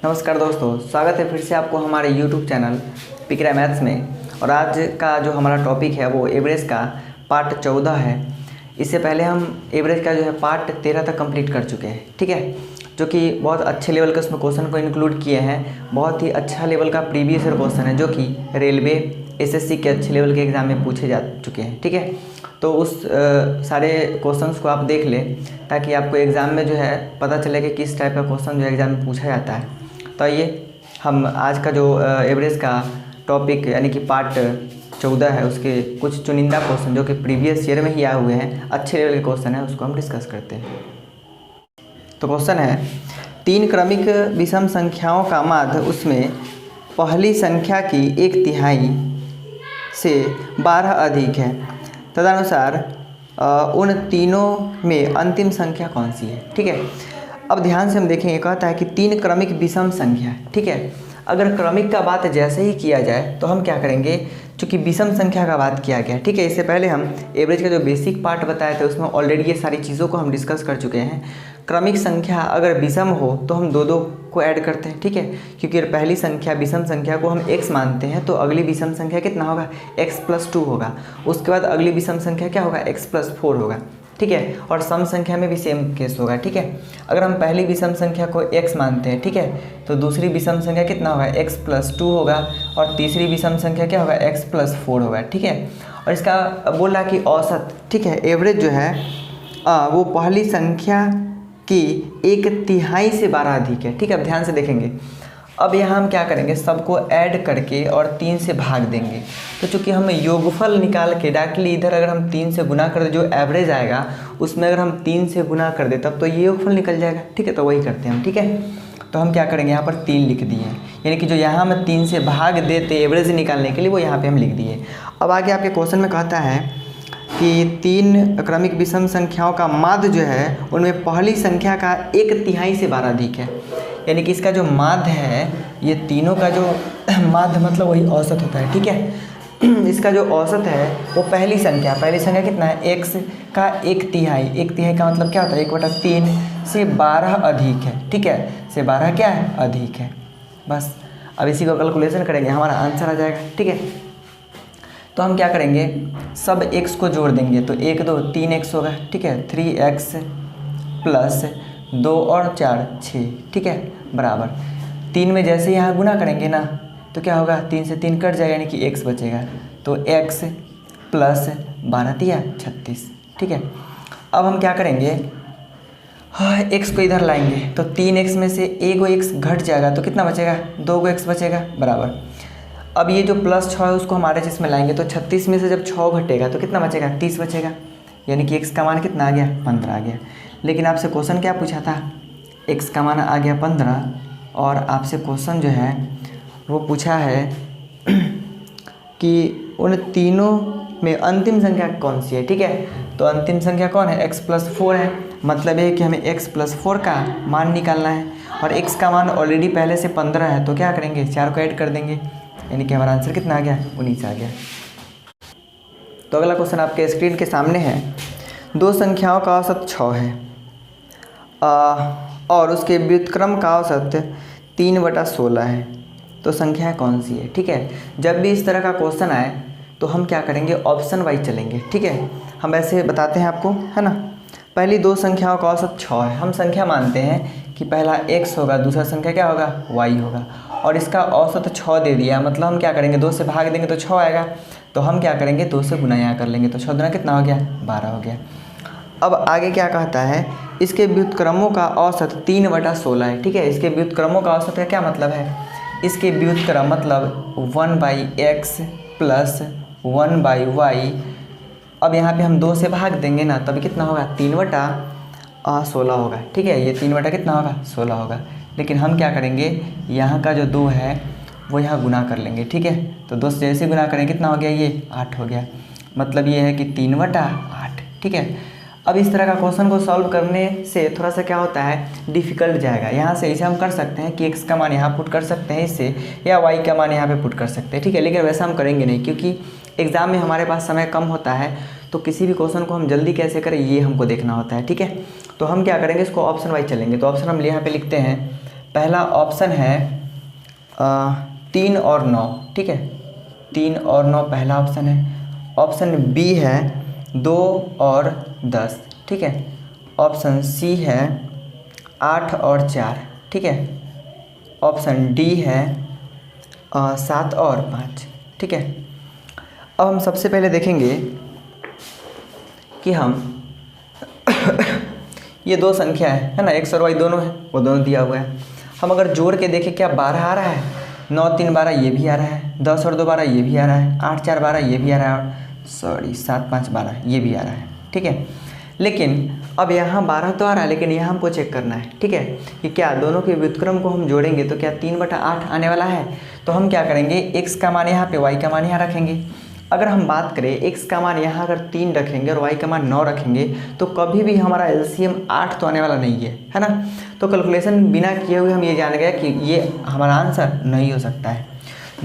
नमस्कार दोस्तों, स्वागत है फिर से आपको हमारे YouTube चैनल पिकरा मैथ्स में। और आज का जो हमारा टॉपिक है वो एवरेज का पार्ट 14 है। इससे पहले हम एवरेज का जो है पार्ट 13 तक कंप्लीट कर चुके हैं, ठीक है, जो कि बहुत अच्छे लेवल के उसमें क्वेश्चन को इंक्लूड किए हैं। बहुत ही अच्छा लेवल का प्रीवियस ईयर क्वेश्चन है जो कि रेलवे SSC के अच्छे लेवल के एग्ज़ाम में पूछे जा चुके हैं, ठीक है। तो उस सारे क्वेश्चंस को आप देख लें ताकि आपको एग्ज़ाम में जो है पता चले कि किस टाइप का क्वेश्चन जो एग्ज़ाम में पूछा जाता है। तो आइए हम आज का जो एवरेज का टॉपिक यानी कि पार्ट 14 है उसके कुछ चुनिंदा क्वेश्चन जो कि प्रीवियस ईयर में ही आए हुए हैं, अच्छे लेवल के क्वेश्चन है, उसको हम डिस्कस करते हैं। तो क्वेश्चन है, 3 क्रमिक विषम संख्याओं का माध्य उसमें पहली संख्या की 1/3 से 12 अधिक है, तदनुसार उन तीनों में अंतिम संख्या कौन सी है, ठीक है। अब ध्यान से हम देखेंगे, कहता है कि 3 क्रमिक विषम संख्या है, ठीक है। अगर क्रमिक का बात जैसे ही किया जाए तो हम क्या करेंगे, चूँकि विषम संख्या का बात किया गया, ठीक है। इससे पहले हम एवरेज का जो बेसिक पार्ट बताए थे उसमें ऑलरेडी ये सारी चीज़ों को हम डिस्कस कर चुके हैं। क्रमिक संख्या अगर विषम हो तो हम दो को ऐड करते हैं, ठीक है, क्योंकि पहली संख्या विषम संख्या को हम x मानते हैं तो अगली विषम संख्या कितना होगा, x+2 होगा। उसके बाद अगली विषम संख्या क्या होगा, x+4 होगा, ठीक है। और सम संख्या में भी सेम केस होगा, ठीक है। अगर हम पहली विषम संख्या को x मानते हैं, ठीक है, तो दूसरी विषम संख्या कितना होगा, x+2 होगा, और तीसरी विषम संख्या क्या होगा, x+4 होगा, ठीक है। और इसका बोल रहा कि औसत, ठीक है, एवरेज जो है वो पहली संख्या की 1/3 से 12 अधिक है, ठीक है। अब ध्यान से देखेंगे, अब यहाँ हम क्या करेंगे, सबको ऐड करके और 3 से भाग देंगे। तो चूँकि हम योगफल निकाल के डायरेक्टली इधर अगर हम 3 से गुना कर दे, जो एवरेज आएगा उसमें अगर हम 3 से गुना कर दे तब तो ये योगफल निकल जाएगा, ठीक है। तो वही करते हैं हम, ठीक है। तो हम क्या करेंगे, यहाँ पर 3 लिख दिए, यानी कि जो यहाँ हम 3 से भाग देते एवरेज निकालने के लिए वो यहाँ पर हम लिख दिए। अब आगे आपके क्वेश्चन में कहता है कि 3 क्रमिक विषम संख्याओं का माध्य जो है उनमें पहली संख्या का 1/3 से 12 अधिक है, यानी कि इसका जो माध्य है, ये तीनों का जो माध्य मतलब वही औसत होता है, ठीक है। इसका जो औसत है वो पहली संख्या कितना है, x का 1/3 का मतलब क्या होता है, 1/3 से 12 अधिक है, ठीक है, से 12 क्या है, अधिक है। बस अब इसी को कैलकुलेशन करेंगे, हमारा आंसर आ जाएगा, ठीक है। तो हम क्या करेंगे, सब x को जोड़ देंगे, तो 1 2 3x होगा, ठीक है, 3x प्लस 2 और 4 6, ठीक है, बराबर 3 में जैसे यहाँ गुना करेंगे ना तो क्या होगा, 3 से 3 कट जाएगा, यानी कि x बचेगा। तो x प्लस 12 दिया 36, ठीक है। अब हम क्या करेंगे, x को इधर लाएंगे तो 3x में से 1x घट जाएगा तो कितना बचेगा, 2x बचेगा, बराबर। अब ये जो +6 है उसको हमारे जिसमें लाएंगे तो 36 में से जब 6 घटेगा तो कितना बचेगा, 30 बचेगा, यानी कि x का मान कितना आ गया, 15 आ गया। लेकिन आपसे क्वेश्चन क्या पूछा था, x का मान आ गया 15, और आपसे क्वेश्चन जो है वो पूछा है कि उन तीनों में अंतिम संख्या कौन सी है, ठीक है। तो अंतिम संख्या कौन है, x+4 है, मतलब है कि हमें x+4 का मान निकालना है, और x का मान ऑलरेडी पहले से 15 है, तो क्या करेंगे, 4 को ऐड कर देंगे, यानी कि हमारा आंसर कितना आ गया, 19 आ गया। तो अगला क्वेश्चन आपके स्क्रीन के सामने है, 2 संख्याओं का औसत 6 है और उसके व्युत्क्रम का औसत 3/16 है, तो संख्या कौन सी है, ठीक है। जब भी इस तरह का क्वेश्चन आए तो हम क्या करेंगे, ऑप्शन वाइज चलेंगे, ठीक है। हम ऐसे बताते हैं आपको, है ना। पहली 2 संख्याओं का औसत 6 है, हम संख्या मानते हैं कि पहला x होगा, दूसरा संख्या क्या होगा, y होगा, और इसका औसत 6 दे दिया, मतलब हम क्या करेंगे, 2 से भाग देंगे तो 6 आएगा, तो हम क्या करेंगे, 2 से गुना यहाँ कर लेंगे, तो 6 दूना कितना हो गया, 12 हो गया। अब आगे क्या कहता है, इसके व्युत्क्रमों का औसत 3/16 है, ठीक है। इसके व्युत्क्रमों का औसत का क्या मतलब है, इसके व्युत्क्रम मतलब 1/x प्लस 1/y। अब यहाँ पे हम 2 से भाग देंगे ना तब कितना होगा, 3/16 होगा, ठीक है। ये 3 कितना होगा, 16 होगा। लेकिन हम क्या करेंगे, यहाँ का जो 2 है वो यहाँ गुना कर लेंगे, ठीक है। तो 2 से जैसे गुना करेंगे कितना हो गया, ये 8 हो गया, मतलब ये है कि 3/8, ठीक है। अब इस तरह का क्वेश्चन को सॉल्व करने से थोड़ा सा क्या होता है, डिफ़िकल्ट जाएगा। यहाँ से इसे हम कर सकते हैं कि x का मान यहाँ पुट कर सकते हैं इससे, या y का मान यहाँ पे पुट कर सकते हैं, ठीक है। लेकिन वैसा हम करेंगे नहीं, क्योंकि एग्ज़ाम में हमारे पास समय कम होता है, तो किसी भी क्वेश्चन को हम जल्दी कैसे करें ये हमको देखना होता है, ठीक है। तो हम क्या करेंगे, इसको ऑप्शन वाइज चलेंगे। तो ऑप्शन हम यहाँ पे लिखते हैं, पहला ऑप्शन है 3 और 9, ठीक है, 3 और 9 पहला ऑप्शन है। ऑप्शन बी है 2 और 10, ठीक है। ऑप्शन सी है 8 और 4, ठीक है। ऑप्शन डी है 7 और 5, ठीक है। अब हम सबसे पहले देखेंगे कि हम ये दो संख्या है ना, x और y दोनों है, वो दोनों दिया हुआ है। हम अगर जोड़ के देखें, क्या 12 आ रहा है, 9 3 12 ये भी आ रहा है, 10 और 2 12 ये भी आ रहा है, 8 4 12 ये भी आ रहा है, और 7 5 12 ये भी आ रहा है, ठीक है। लेकिन अब यहाँ 12 तो आ रहा है, लेकिन यहाँ हमको चेक करना है, ठीक है, कि क्या दोनों के व्युत्क्रम को हम जोड़ेंगे तो क्या 3/8 आने वाला है। तो हम क्या करेंगे, x का मान यहाँ पे, y का मान यहाँ रखेंगे। अगर हम बात करें x का मान यहाँ अगर 3 रखेंगे और y का मान 9 रखेंगे तो कभी भी हमारा LCM 8 तो आने वाला नहीं है ना। तो कैलकुलेशन बिना किए हुए हम ये जान गए कि ये हमारा आंसर नहीं हो सकता है।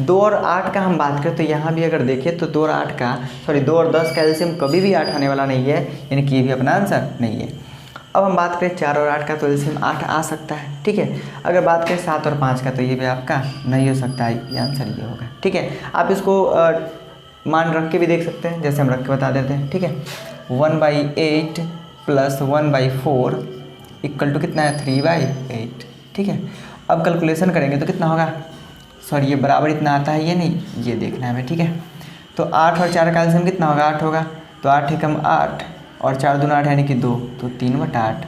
2 और 8 का हम बात करें तो यहाँ भी अगर देखें तो 2 और 10 का LCM कभी भी 8 आने वाला नहीं है, यानी कि ये भी अपना आंसर नहीं है। अब हम बात करें 4 और 8 का तो LCM 8 आ सकता है, ठीक है। अगर बात करें 7 और 5 का तो ये भी आपका नहीं हो सकता है, ये आंसर ये होगा, ठीक है। आप इसको मान रख के भी देख सकते हैं, जैसे हम रख के बता देते हैं, ठीक है। 1/8 + 1/4 = कितना है, 3/8, ठीक है। अब कैलकुलेशन करेंगे तो कितना होगा, सॉरी ये बराबर इतना आता है, ये नहीं, ये देखना है हमें, ठीक है। तो 8 और 4 का LCM कितना होगा, 8 होगा। तो 8 एकम 8 और 4 दूना 8 यानी कि 2, तो 3/8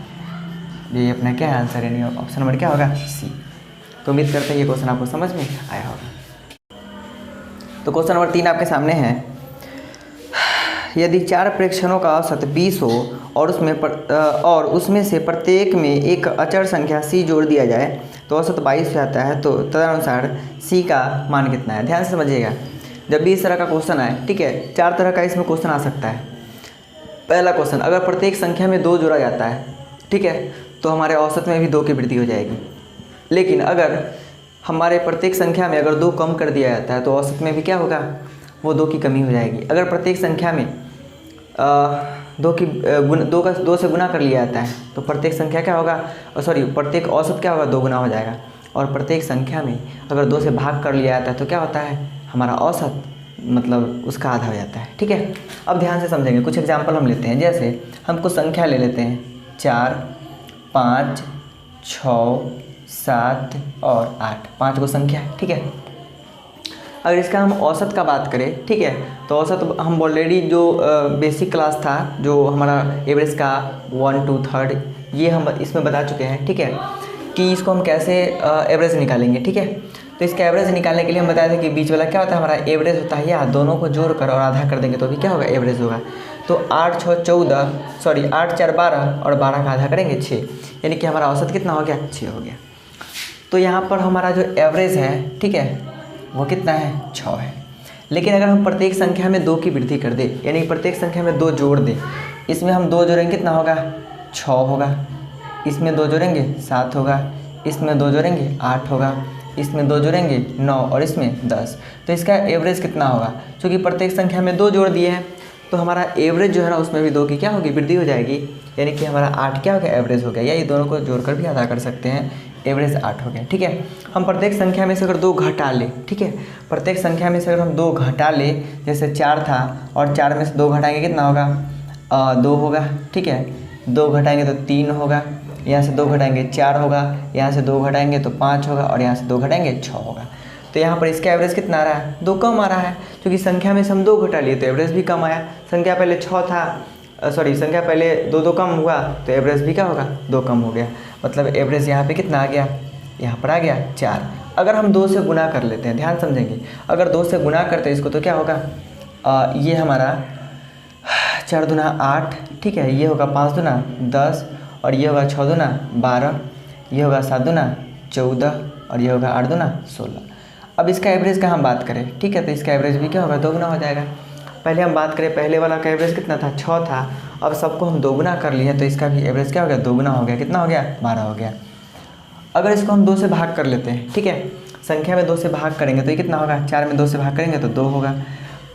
ये अपना क्या है आंसर, यानी ऑप्शन नंबर क्या होगा, सी। तो उम्मीद करते हैं ये क्वेश्चन आपको समझ में आया होगा। तो क्वेश्चन नंबर 3 आपके सामने है, यदि 4 प्रेक्षणों का औसत 20 हो और उसमें से प्रत्येक में एक अचर संख्या c जोड़ दिया जाए तो औसत 22 हो जाता है, तो तदनुसार c का मान कितना है। ध्यान से समझिएगा, जब भी इस तरह का क्वेश्चन आए, ठीक है, 4 तरह का इसमें क्वेश्चन आ सकता है। पहला क्वेश्चन, अगर प्रत्येक संख्या में 2 जोड़ा जाता है, ठीक है, तो हमारे औसत में भी 2 की वृद्धि हो जाएगी। लेकिन अगर हमारे प्रत्येक संख्या में अगर 2 कम कर दिया जाता है तो औसत में भी क्या होगा, वो 2 की कमी हो जाएगी। अगर प्रत्येक संख्या में 2 से गुना कर लिया जाता है तो प्रत्येक संख्या क्या होगा, प्रत्येक औसत क्या होगा, 2 गुना हो जाएगा। और प्रत्येक संख्या में अगर 2 से भाग कर लिया जाता है तो क्या होता है, हमारा औसत मतलब उसका आधा हो जाता है, ठीक है। अब ध्यान से समझेंगे, कुछ एग्जाम्पल हम लेते हैं। जैसे हम कुछ संख्या ले लेते हैं, 4 5 6 7 और 8, 5 को संख्या है, ठीक है। अगर इसका हम औसत का बात करें, ठीक है, तो औसत हम ऑलरेडी जो बेसिक क्लास था, जो हमारा एवरेज का 1 2 3 ये हम इसमें बता चुके हैं, ठीक है, कि इसको हम कैसे एवरेज निकालेंगे, ठीक है। तो इसका एवरेज निकालने के लिए हम बताए थे कि बीच वाला क्या होता है, हमारा एवरेज होता है, या दोनों को जोड़ कर और आधा कर देंगे तो भी क्या होगा, एवरेज होगा। तो 8 4 12 और 12 का आधा करेंगे 6, यानी कि हमारा औसत कितना हो गया, 6 हो गया। तो यहाँ पर हमारा जो एवरेज है, ठीक है, वो कितना है, 6 है। लेकिन अगर हम प्रत्येक संख्या में 2 की वृद्धि कर दे, यानी प्रत्येक संख्या में 2 जोड़ दें, इसमें हम 2 जोड़ेंगे कितना होगा, 6 होगा। इसमें 2 जोड़ेंगे 7 होगा, इसमें 2 जोड़ेंगे 8 होगा, इसमें 2 जोड़ेंगे 9 और इसमें 10। तो इसका एवरेज कितना होगा, क्योंकि प्रत्येक संख्या में 2 जोड़ दिए हैं तो हमारा एवरेज जो है ना उसमें भी 2 की क्या होगी, वृद्धि हो जाएगी, यानी कि हमारा 8 क्या हो गया, एवरेज हो गया। या ये दोनों को जोड़कर भी अदा कर सकते हैं, एवरेज 8 हो गया, ठीक है। हम प्रत्येक संख्या में से अगर 2 घटा ले, ठीक है, प्रत्येक संख्या में से अगर हम 2 घटा ले, जैसे 4 था और 4 में से 2 घटाएंगे कितना होगा, 2 होगा, ठीक है। 2 घटाएंगे तो 3 होगा, यहाँ से 2 घटाएंगे 4 होगा, यहाँ से 2 घटाएंगे तो 5 होगा और यहाँ से 2 घटाएंगे 6 होगा। तो यहाँ पर इसका एवरेज कितना आ रहा है, 2 कम आ रहा है, क्योंकि संख्या में से हम 2 घटा लिए तो एवरेज भी कम आया। संख्या पहले 6 था, संख्या पहले 2 कम हुआ तो एवरेज भी क्या होगा, 2 कम हो गया। मतलब एवरेज यहाँ पे कितना आ गया, यहाँ पर आ गया 4। अगर हम 2 से गुना कर लेते हैं, ध्यान समझेंगे, अगर 2 से गुना करते हैं इसको तो क्या होगा, ये हमारा 4 दूना 8, ठीक है, ये होगा 5 दूना 10 और ये होगा 6 दूना 12, ये होगा 7 दूना 14 और ये होगा 8 दूना 16। अब इसका एवरेज का हम बात करें, ठीक है, तो इसका एवरेज भी क्या होगा, 2 गुना हो जाएगा। पहले हम बात करें, पहले वाला का एवरेज कितना था, 6 था, अब सबको हम 2 गुना कर लिए तो इसका भी एवरेज क्या हो गया, 2 गुना हो गया। कितना हो गया, 12 हो गया। अगर इसको हम 2 से भाग कर लेते हैं, ठीक है, संख्या में 2 से भाग करेंगे तो ये कितना होगा, 4 में 2 से भाग करेंगे तो 2 होगा,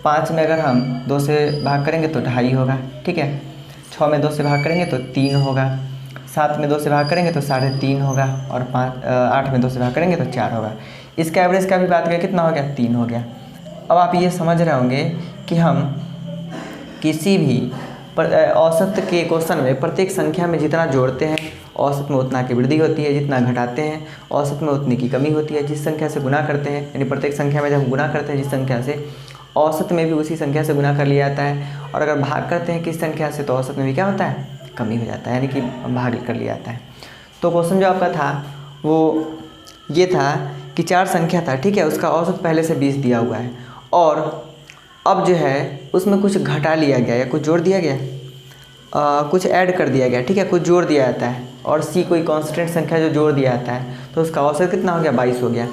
5 में अगर हम 2 से भाग करेंगे तो 2.5 होगा, ठीक है, 6 में 2 से भाग करेंगे तो 3 होगा, 7 में 2 से भाग करेंगे तो 3.5 होगा, और 8 में 2 से भाग करेंगे तो 4 होगा। इसका एवरेज का भी बात करें कितना हो गया, 3 हो गया। अब आप ये समझ रहे होंगे कि हम किसी भी औसत के क्वेश्चन में प्रत्येक संख्या में जितना जोड़ते हैं औसत में उतना की वृद्धि होती है, जितना घटाते हैं औसत में उतनी की कमी होती है। जिस संख्या से गुना करते हैं, यानी प्रत्येक संख्या में जब हम गुना करते हैं जिस संख्या से, औसत में भी उसी संख्या से गुना कर लिया जाता है। और अगर भाग करते हैं किस संख्या से, तो औसत में भी क्या होता है, कमी हो जाता है, यानी कि भाग कर लिया जाता है। तो क्वेश्चन जो आपका था वो ये था कि 4 संख्या था, ठीक है, उसका औसत पहले से 20 दिया हुआ है, और अब जो है उसमें कुछ घटा लिया गया या कुछ जोड़ दिया गया, कुछ ऐड कर दिया गया, ठीक है, कुछ जोड़ दिया जाता है, और सी कोई कांस्टेंट संख्या जो जोड़ दिया जाता है, तो उसका औसत कितना हो गया, 22 हो गया।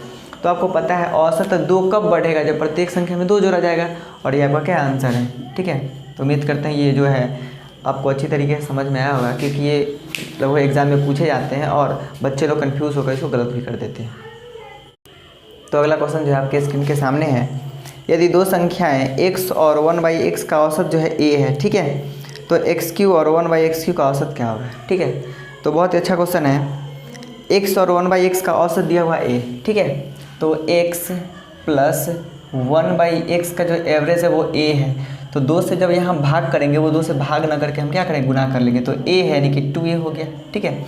तो आपको पता है औसत 2 कब बढ़ेगा, जब प्रत्येक संख्या में 2 जोड़ा जाएगा, और ये आपका क्या आंसर है, ठीक है। तो उम्मीद करते हैं ये जो है आपको अच्छी तरीके से समझ में आया होगा, क्योंकि ये लगभग एग्ज़ाम में पूछे जाते हैं और बच्चे लोग कन्फ्यूज़ होकर इसको गलत भी कर देते हैं। तो अगला क्वेश्चन जो है आपके स्क्रीन के सामने है, यदि 2 संख्याएं x और 1/x का औसत जो है a है, ठीक है, तो x³ और 1/x³ का औसत क्या होगा, ठीक है। तो बहुत ही अच्छा क्वेश्चन है। x और 1/x का औसत दिया हुआ a, ठीक है, तो x प्लस 1/x का जो एवरेज है वो a है। तो 2 से जब यहाँ भाग करेंगे, वो 2 से भाग ना करके हम क्या करेंगे, गुना कर लेंगे, तो a है यानी कि 2a हो गया, ठीक है।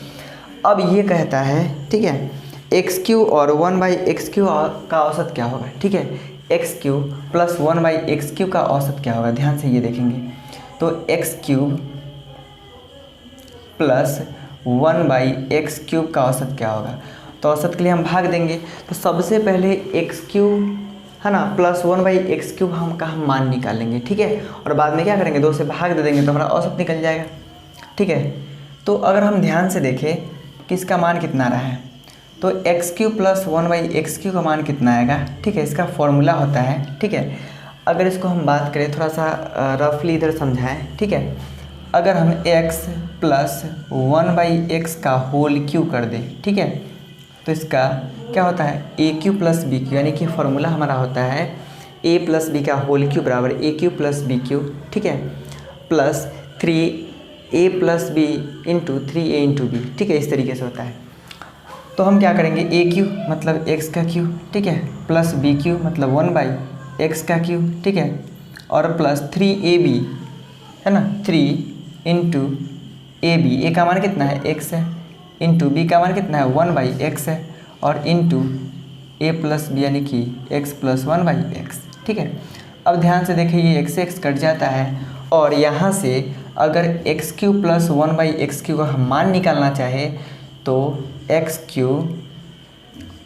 अब ये कहता है, ठीक है, x³ और 1/x³ का औसत क्या होगा, ठीक है, x³ प्लस 1/x³ का औसत क्या होगा, ध्यान से ये देखेंगे। तो x³ प्लस 1/x³ का औसत क्या होगा, तो औसत के लिए हम भाग देंगे। तो सबसे पहले x³ है ना प्लस 1/x³ हम मान निकालेंगे, ठीक है, और बाद में क्या करेंगे, 2 से भाग दे देंगे तो हमारा औसत निकल जाएगा, ठीक है। तो अगर हम ध्यान से देखें कि इसका मान कितना रहा है, तो x³ प्लस 1/x³ का मान कितना आएगा, ठीक है, इसका फॉर्मूला होता है, ठीक है। अगर इसको हम बात करें थोड़ा सा रफली इधर समझाएं, ठीक है, अगर हम x प्लस 1/x का होल क्यू कर दें, ठीक है, तो इसका क्या होता है, a³ प्लस b³ यानी कि फॉर्मूला हमारा होता है a प्लस b का होल क्यू बराबर a³ प्लस b³, ठीक है, plus 3a plus b into 3a into b, ठीक है, इस तरीके से होता है। तो हम क्या करेंगे, a³ मतलब x का क्यू, ठीक है, प्लस b³ मतलब 1/x का क्यू, ठीक है, और प्लस 3ab है ना, 3 इंटू a का मान कितना है, x है, इंटू b का मान कितना है, 1/x है, और इंटू a प्लस b यानी कि x प्लस 1/x, ठीक है। अब ध्यान से देखिए ये x कट जाता है, और यहाँ से अगर x³ प्लस 1/x³ का हम मान निकालना चाहे तो x³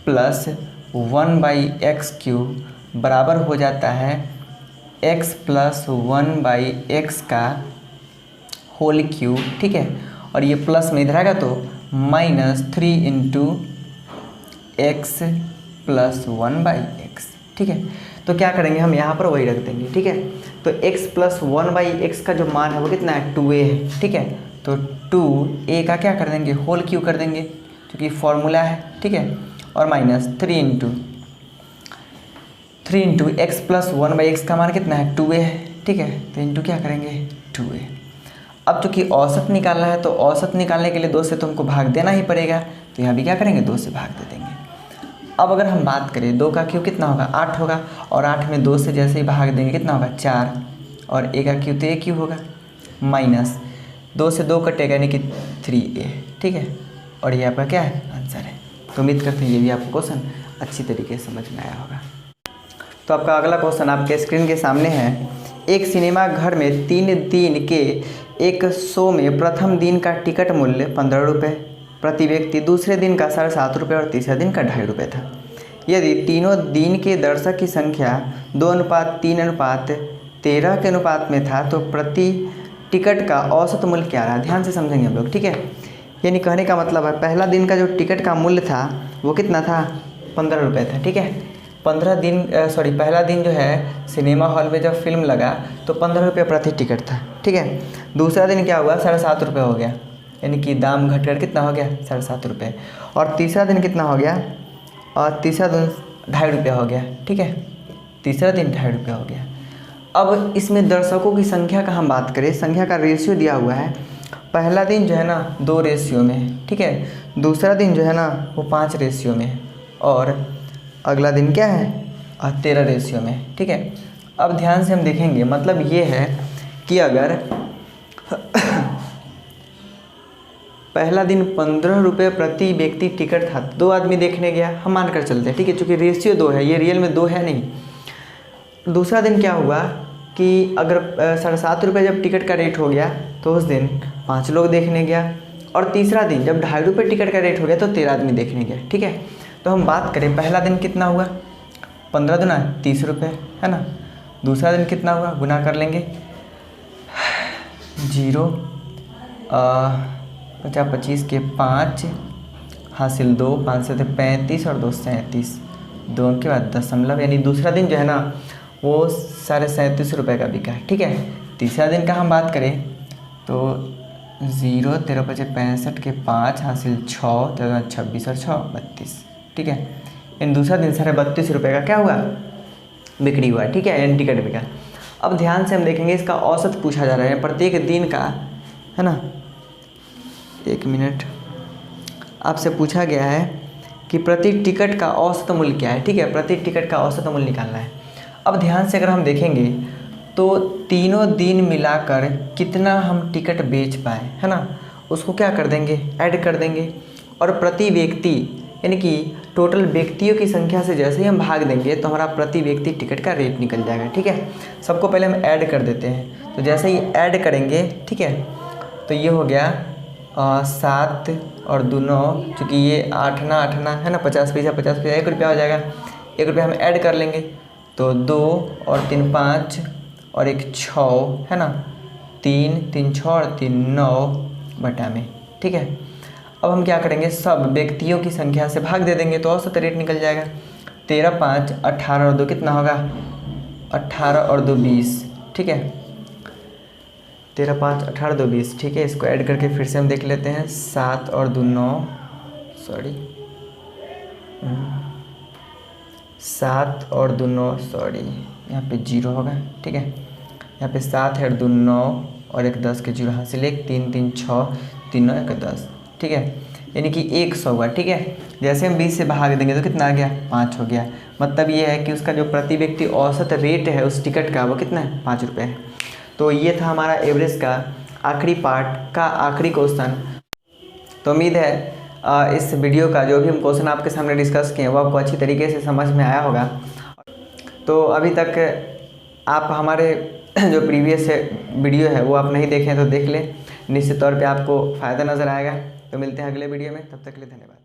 प्लस 1/x³ बराबर हो जाता है x प्लस 1/x का होल क्यू, ठीक है, और ये प्लस में इधर आएगा तो -3 इंटू x प्लस 1/x, ठीक है। तो क्या करेंगे, हम यहाँ पर वही रख देंगे, ठीक है। तो x प्लस 1/x का जो मान है वो कितना है, 2a है, ठीक है। तो 2a का क्या कर देंगे, होल क्यू कर देंगे, क्योंकि फॉर्मूला है, ठीक है, और -3 इंटू x प्लस 1/x का मान कितना है, 2a है, ठीक है, तो इंटू क्या करेंगे, 2a। अब चूँकि औसत निकालना है तो औसत निकालने के लिए 2 से तो हमको भाग देना ही पड़ेगा, तो यहाँ भी क्या करेंगे, 2 से भाग दे देंगे। अब अगर हम बात करें 2 का क्यू कितना होगा, 8 होगा, और 8 में 2 से जैसे ही भाग देंगे कितना होगा, 4, और a का क्यू तो a क्यू होगा, माइनस 2 से 2 कटेगा यानी कि 3a, ठीक है, और ये आपका क्या है, आंसर है। तो उम्मीद करते हैं ये भी आपको क्वेश्चन अच्छी तरीके से समझ में आया होगा। तो आपका अगला क्वेश्चन आपके स्क्रीन के सामने है, एक सिनेमा घर में 3 दिन के एक शो में प्रथम दिन का टिकट मूल्य 15 रुपये प्रति व्यक्ति, दूसरे दिन का 7.5 रुपये और तीसरे दिन का 2.5 रुपये था। यदि तीनों दिन के दर्शक की संख्या 2:3:13 के अनुपात में था तो प्रति टिकट का औसत मूल्य क्या रहा। ध्यान से समझेंगे हम लोग, ठीक है। यानी कहने का मतलब है पहला दिन का जो टिकट का मूल्य था वो कितना था, 15 रुपये था, ठीक है। पहला दिन जो है सिनेमा हॉल में जब फिल्म लगा तो 15 रुपये प्रति टिकट था, ठीक है। दूसरा दिन क्या हुआ, 7.5 रुपये हो गया, यानी कि दाम घटकर कितना हो गया, 7.5 रुपये। और तीसरा दिन कितना हो गया, और तीसरा दिन 2.5 रुपये हो गया, ठीक है, तीसरा दिन 2.5 रुपये हो गया। अब इसमें दर्शकों की संख्या का हम बात करें, संख्या का रेशियो दिया हुआ है पहला दिन जो है ना 2 रेशियो में है, ठीक है। दूसरा दिन जो है ना वो 5 रेशियो में है, और अगला दिन क्या है 13 रेशियो में है, ठीक है। अब ध्यान से हम देखेंगे, मतलब ये है कि अगर पहला दिन 15 रुपये प्रति व्यक्ति टिकट था, 2 आदमी देखने गया, हम मान कर चलते हैं, ठीक है, चूँकि रेशियो 2 है, ये रियल में 2 है नहीं। दूसरा दिन क्या हुआ कि अगर 7.5 रुपये जब टिकट का रेट हो गया तो उस दिन 5 लोग देखने गया, और तीसरा दिन जब 2.5 रुपये टिकट का रेट हो गया तो 13 आदमी देखने गया, ठीक है। तो हम बात करें, पहला दिन कितना हुआ 15 दुना 30 रुपये, है ना। दूसरा दिन कितना हुआ, गुना कर लेंगे, 0 50 25 के 5 हासिल 2, 5 से 35 और 2 37, 2 अंक के बाद दशमलव, यानी दूसरा दिन जो है ना वो 37.5 रुपये का बिका है, ठीक है। तीसरा दिन का हम बात करें तो 0 13 5 65 के 5 हासिल 6, 26 और 6 32, ठीक है। इन दूसरा दिन 32.5 रुपये का क्या हुआ, बिक्री हुआ, ठीक है, यानी टिकट बिका। अब ध्यान से हम देखेंगे, इसका औसत पूछा जा रहा है प्रत्येक दिन का, है ना। 1 मिनट, आपसे पूछा गया है कि प्रति टिकट का औसत मूल्य क्या है, ठीक है, प्रति टिकट का औसत मूल्य निकालना है। अब ध्यान से अगर हम देखेंगे तो तीनों दिन मिलाकर कितना हम टिकट बेच पाए, है ना, उसको क्या कर देंगे, ऐड कर देंगे, और प्रति व्यक्ति यानी कि टोटल व्यक्तियों की संख्या से जैसे ही हम भाग देंगे तो हमारा प्रति व्यक्ति टिकट का रेट निकल जाएगा, ठीक है। सबको पहले हम ऐड कर देते हैं, तो जैसे ही ऐड करेंगे, ठीक है, तो ये हो गया 7 और 2 9, चूँकि ये 8 ना है ना, 50 पैसा 1 रुपया हो जाएगा, 1 रुपया हम ऐड कर लेंगे, तो 2 और 3 5 और 1 6, है ना, 3 3 6 और 3 9 बटा में, ठीक है। अब हम क्या करेंगे, सब व्यक्तियों की संख्या से भाग दे देंगे तो औसत रेट निकल जाएगा। 13 5 18 और 2 कितना होगा, 18 और 2 20, ठीक है। 13 5 18 2 20, ठीक है। इसको ऐड करके फिर से हम देख लेते हैं, 7 और 2 9, सॉरी 7 और 2 9, सॉरी यहाँ पे 0 होगा, ठीक है। यहाँ पे 7 है और 2 9 और 1 10 के 0 हासिल 1, 3 3 6 3 9 1 10, ठीक है, यानी कि 100 हुआ, ठीक है। जैसे हम 20 से भाग देंगे तो कितना आ गया, 5 हो गया। मतलब ये है कि उसका जो प्रति व्यक्ति औसत रेट है उस टिकट का वो कितना है, 5 रुपये है। तो ये था हमारा एवरेज का आखिरी पार्ट का आखिरी क्वेश्चन। तो उम्मीद है इस वीडियो का जो भी हम क्वेश्चन आपके सामने डिस्कस किए वो आपको अच्छी तरीके से समझ में आया होगा। तो अभी तक आप हमारे जो प्रीवियस वीडियो है वो आप नहीं देखें तो देख लें, निश्चित तौर पे आपको फ़ायदा नज़र आएगा। तो मिलते हैं अगले वीडियो में, तब तक के लिए धन्यवाद।